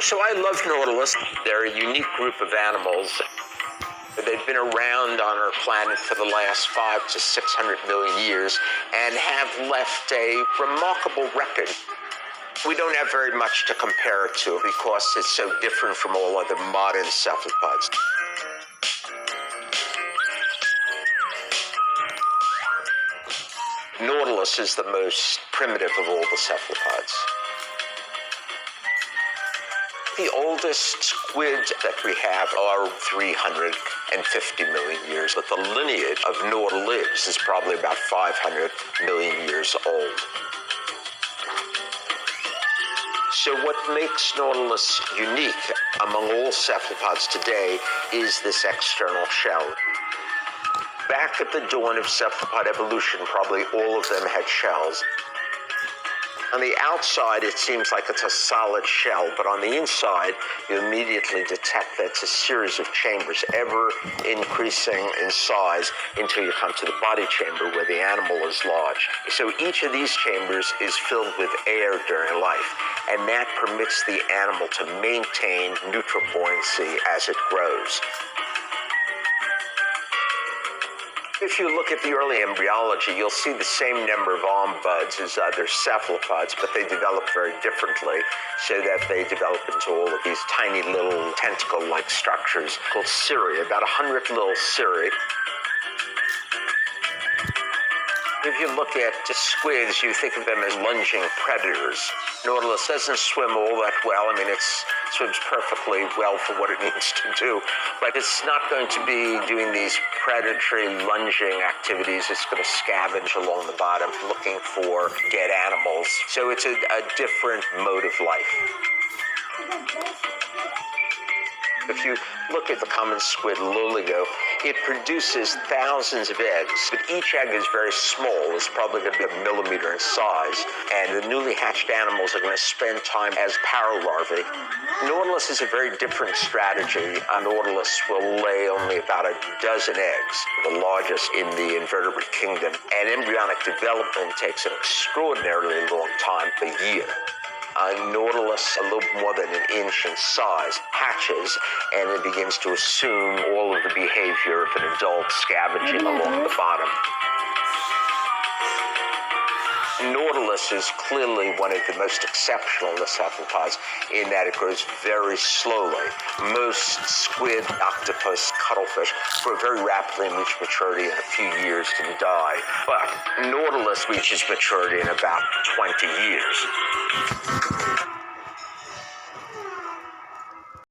So I love nautilus. They're a unique group of animals. They've been around on our planet for the last 500 to 600 million years and have left a remarkable record. We don't have very much to compare it to because it's so different from all other modern cephalopods. Nautilus is the most primitive of all the cephalopods. The oldest squids that we have are 350 million years, but the lineage of nautilus is probably about 500 million years old. So what makes nautilus unique among all cephalopods today is this external shell. Back at the dawn of cephalopod evolution, probably all of them had shells. On the outside, it seems like it's a solid shell, but on the inside, you immediately detect that it's a series of chambers, ever increasing in size until you come to the body chamber where the animal is lodged. So each of these chambers is filled with air during life, and that permits the animal to maintain neutral buoyancy as it grows. If you look at the early embryology, you'll see the same number of arm buds as other cephalopods, but they develop very differently, so that they develop into all of these tiny little tentacle-like structures called cirri, about 100 little cirri. If you look at the squids, you think of them as lunging predators. Nautilus doesn't swim all that well. I mean, it swims perfectly well for what it needs to do, but it's not going to be doing these predatory lunging activities. It's going to scavenge along the bottom looking for dead animals. So it's a different mode of life. If you look at the common squid loligo, it produces thousands of eggs, but each egg is very small. It's probably going to be a millimeter in size, and the newly hatched animals are going to spend time as paralarvae. Nautilus is a very different strategy. A nautilus will lay only about a dozen eggs, the largest in the invertebrate kingdom, and embryonic development takes an extraordinarily long time, a year. Nautilus, a little more than an inch in size, hatches, and it begins to assume all of the behavior of an adult, scavenging along the bottom. Nautilus is clearly one of the most exceptional of the cephalopods in that it grows very slowly. Most squid, octopus, cuttlefish grow very rapidly and reach maturity in a few years and die. But nautilus reaches maturity in about 20 years.